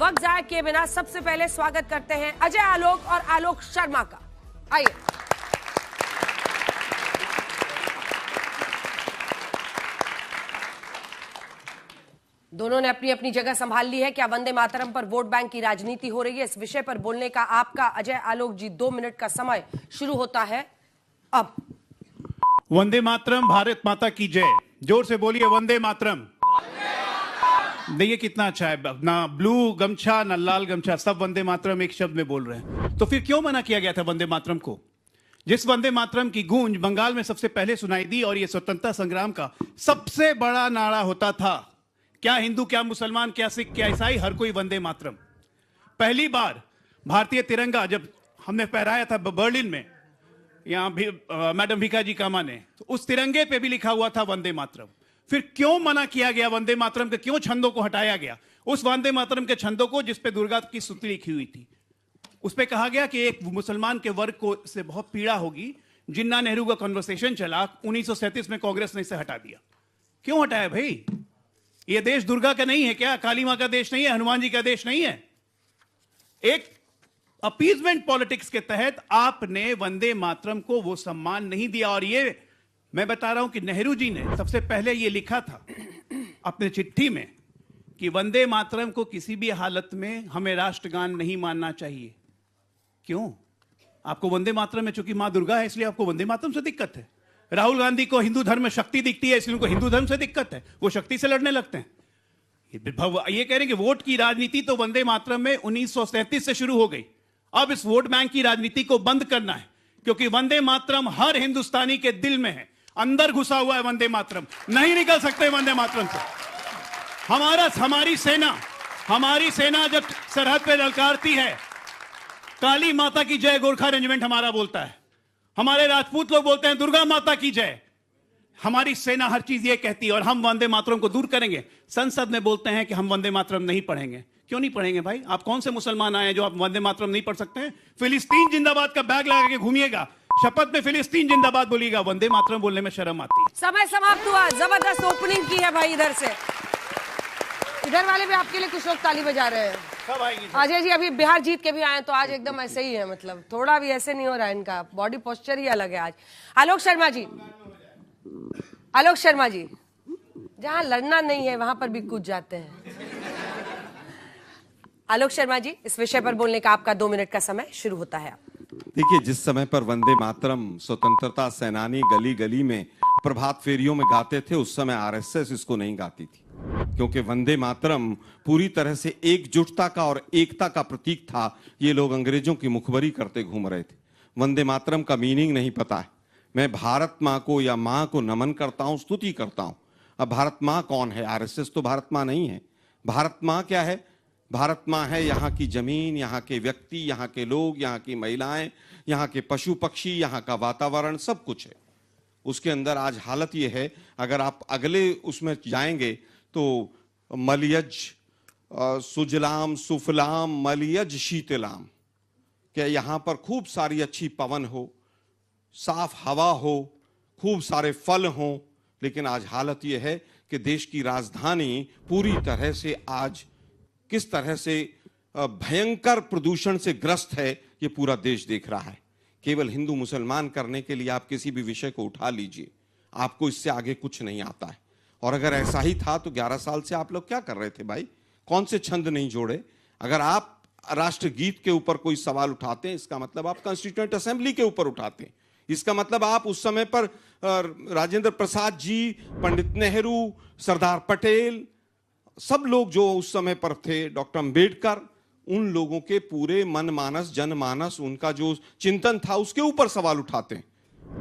वक्त जाया किए बिना सबसे पहले स्वागत करते हैं अजय आलोक और आलोक शर्मा का। आइए। दोनों ने अपनी अपनी जगह संभाल ली है। क्या वंदे मातरम पर वोट बैंक की राजनीति हो रही है? इस विषय पर बोलने का आपका अजय आलोक जी 2 मिनट का समय शुरू होता है अब। वंदे मातरम, भारत माता की जय। जोर से बोलिए वंदे मातरम। देखिए कितना अच्छा है, ना ब्लू गमछा ना लाल गमछा, सब वंदे मातरम एक शब्द में बोल रहे हैं। तो फिर क्यों मना किया गया था वंदे मातरम को? जिस वंदे मातरम की गूंज बंगाल में सबसे पहले सुनाई दी और यह स्वतंत्रता संग्राम का सबसे बड़ा नारा होता था। क्या हिंदू, क्या मुसलमान, क्या सिख, क्या ईसाई, हर कोई वंदे मातरम। पहली बार भारतीय तिरंगा जब हमने फहराया था बर्लिन में, यहां भी मैडम भीखा जी कामा ने, तो उस तिरंगे पे भी लिखा हुआ था वंदे मातरम। फिर क्यों मना किया गया वंदे मातरम के? क्यों छंदों को हटाया गया? उस वंदे मातरम के छंदों को जिस पे दुर्गा की स्तुति लिखी हुई थी, उस पे कहा गया कि एक मुसलमान के वर्ग को से बहुत पीड़ा होगी। जिन्ना नेहरू का कन्वर्सेशन चला, 1937 में कांग्रेस ने इसे हटा दिया। क्यों हटाया भाई? ये देश दुर्गा का नहीं है क्या? काली मां का देश नहीं है? हनुमान जी का देश नहीं है? एक अपीजमेंट पॉलिटिक्स के तहत आपने वंदे मातरम को वो सम्मान नहीं दिया। और ये मैं बता रहा हूं कि नेहरू जी ने सबसे पहले ये लिखा था अपने चिट्ठी में कि वंदे मातरम को किसी भी हालत में हमें राष्ट्रगान नहीं मानना चाहिए। क्यों? आपको वंदे मातरम में चूंकि मां दुर्गा है इसलिए आपको वंदे मातरम से दिक्कत है। राहुल गांधी को हिंदू धर्म में शक्ति दिखती है इसलिए उनको हिंदू धर्म से दिक्कत है, वो शक्ति से लड़ने लगते हैं। ये कह रहे हैं कि वोट की राजनीति तो वंदे मातरम में 1937 से शुरू हो गई। अब इस वोट बैंक की राजनीति को बंद करना है, क्योंकि वंदे मातरम हर हिंदुस्तानी के दिल में है, अंदर घुसा हुआ है वंदे मातरम, नहीं निकल सकते वंदे मातरम से। हमारी सेना जब सरहद पे ललकारती है, काली माता की जय गोरखा रेजिमेंट हमारा बोलता है, हमारे राजपूत लोग बोलते हैं दुर्गा माता की जय। हमारी सेना हर चीज ये कहती है और हम वंदे मातरम को दूर करेंगे। संसद में बोलते हैं कि हम वंदे मातरम नहीं पढ़ेंगे। क्यों नहीं पढ़ेंगे भाई? आप कौन से मुसलमान आए हैं जो आप वंदे मातरम नहीं पढ़ सकते हैं? फिलिस्तीन जिंदाबाद का बैग लगा के घूमिएगा, शपथ में फिलिस्तीन जिंदाबाद बोलिएगा, वंदे मातरम बोलने में शर्म आती है। समय समाप्त हुआ। जबरदस्त ओपनिंग की है भाई। इधर से इधर वाले भी आपके लिए कुछ लोग ताली बजा रहे हैं। अजय जी अभी बिहार जीत के भी आए तो आज एकदम ऐसे ही है, मतलब थोड़ा भी ऐसे नहीं हो रहा है, इनका बॉडी पोस्चर ही अलग है आज। आलोक शर्मा जी जहां लड़ना नहीं है वहां पर भी कूद जाते हैं। आलोक शर्मा जी, इस विषय पर बोलने का आपका 2 मिनट का समय शुरू होता है। देखिए, जिस समय पर वंदे मातरम स्वतंत्रता सेनानी गली गली में प्रभात फेरियों में गाते थे, उस समय आरएसएस इसको नहीं गाती थी, क्योंकि वंदे मातरम पूरी तरह से एकजुटता का और एकता का प्रतीक था। ये लोग अंग्रेजों की मुखबरी करते घूम रहे थे। वंदे मातरम का मीनिंग नहीं पता है। मैं भारत माँ को या माँ को नमन करता हूँ, स्तुति करता हूँ। अब भारत माँ कौन है? आरएसएस तो भारत माँ नहीं है। भारत माँ क्या है? भारत माँ है यहाँ की जमीन, यहाँ के व्यक्ति, यहाँ के लोग, यहाँ की महिलाएं, यहाँ के पशु पक्षी, यहाँ का वातावरण, सब कुछ है उसके अंदर। आज हालत ये है, अगर आप अगले उसमें जाएंगे तो मलयज सुजलाम सुफलाम मलयज शीतलाम, क्या यहाँ पर खूब सारी अच्छी पवन हो, साफ हवा हो, खूब सारे फल हों, लेकिन आज हालत यह है कि देश की राजधानी पूरी तरह से आज किस तरह से भयंकर प्रदूषण से ग्रस्त है, ये पूरा देश देख रहा है। केवल हिंदू मुसलमान करने के लिए आप किसी भी विषय को उठा लीजिए, आपको इससे आगे कुछ नहीं आता है। और अगर ऐसा ही था तो 11 साल से आप लोग क्या कर रहे थे भाई? कौन से छंद नहीं जोड़े? अगर आप राष्ट्रगीत के ऊपर कोई सवाल उठाते हैं, इसका मतलब आप कॉन्स्टिट्यूएंट असेंबली के ऊपर उठाते हैं। इसका मतलब आप उस समय पर राजेंद्र प्रसाद जी, पंडित नेहरू, सरदार पटेल, सब लोग जो उस समय पर थे, डॉक्टर अंबेडकर, उन लोगों के पूरे मनमानस, जनमानस, उनका जो चिंतन था उसके ऊपर सवाल उठाते हैं।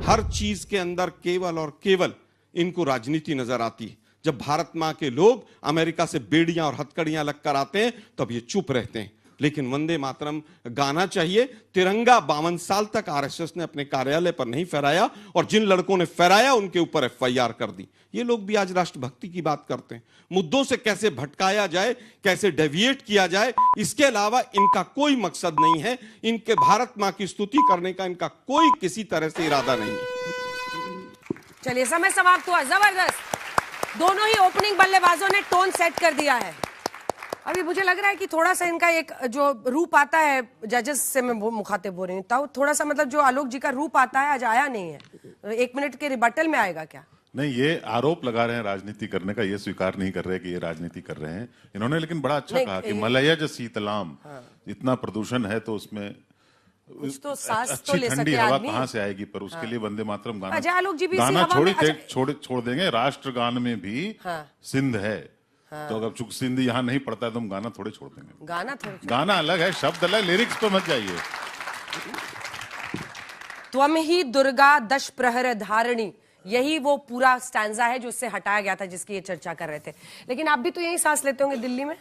हर चीज के अंदर केवल और केवल इनको राजनीति नजर आती है। जब भारत माँ के लोग अमेरिका से बेड़ियां और हथकड़ियां लगकर आते हैं तब ये चुप रहते हैं। लेकिन वंदे मातरम गाना चाहिए। तिरंगा 52 साल तक आरएसएस ने अपने कार्यालय पर नहीं फहराया, और जिन लड़कों ने फहराया उनके ऊपर एफआईआर कर दी। ये लोग भी आज राष्ट्रभक्ति की बात करते हैं। मुद्दों से कैसे भटकाया जाए, कैसे डेविएट किया जाए, इसके अलावा इनका कोई मकसद नहीं है। इनके भारत मां की स्तुति करने का इनका कोई किसी तरह से इरादा नहीं है। चलिए, समय समाप्त हुआ। जबरदस्त। दोनों ही ओपनिंग बल्लेबाजों ने टोन सेट कर दिया है। अभी मुझे लग रहा है कि थोड़ा सा इनका एक जो रूप आता है, जजेस से मैं मुखातिब हो रही हूँ, तो थोड़ा सा मतलब जो आलोक जी का रूप आता है आज आया नहीं है। 1 मिनट के रिबटल में आएगा क्या? नहीं, ये आरोप लगा रहे हैं राजनीति करने का, ये स्वीकार नहीं कर रहे कि ये राजनीति कर रहे हैं इन्होंने। लेकिन बड़ा अच्छा कहा कि मलयज शीतलाम, इतना प्रदूषण है तो उसमें कुछ तो सांस तो अच्छी ले ठंडी सके हवा आदमी। कहाँ से आएगी, पर उसके लिए वंदे मातरम गाना, अजय आलोक जी भी गाना इसी हवा में छोड़ देंगे। राष्ट्रगान में भी सिंध है, तो अगर चूंकि सिंध यहाँ नहीं पड़ता है तो हम गाना थोड़े छोड़ देंगे। गाना अलग है, शब्द अलग, लिरिक्स पे मत जाइए। त्वम ही दुर्गा दश प्रहर धारणी, यही वो पूरा स्टैंजा है जो उससे हटाया गया था, जिसकी ये चर्चा कर रहे थे। लेकिन आप भी तो यही सांस लेते होंगे दिल्ली में।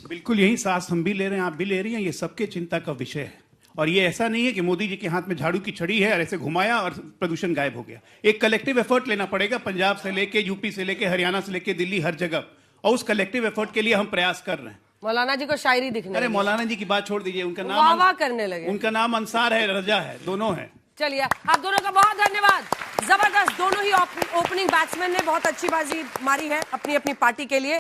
बिल्कुल यही सांस हम भी ले रहे हैं, आप भी ले रही हैं। ये सबके चिंता का विषय है। और ये ऐसा नहीं है कि मोदी जी के हाथ में झाड़ू की छड़ी है और ऐसे घुमाया और प्रदूषण गायब हो गया। एक कलेक्टिव एफर्ट लेना पड़ेगा, पंजाब से लेके यूपी से लेके हरियाणा से लेके दिल्ली, हर जगह। और उस कलेक्टिव एफर्ट के लिए हम प्रयास कर रहे हैं। मौलाना जी को शायरी दिखने अरे मौलाना जी की बात छोड़ दीजिए, उनका वाह नाम करने लगे। उनका नाम अंसार है, रजा है, दोनों है। चलिए, आप दोनों का बहुत धन्यवाद। जबरदस्त, दोनों ही ओपनिंग बैट्समैन ने बहुत अच्छी बाजी मारी है अपनी अपनी पार्टी के लिए।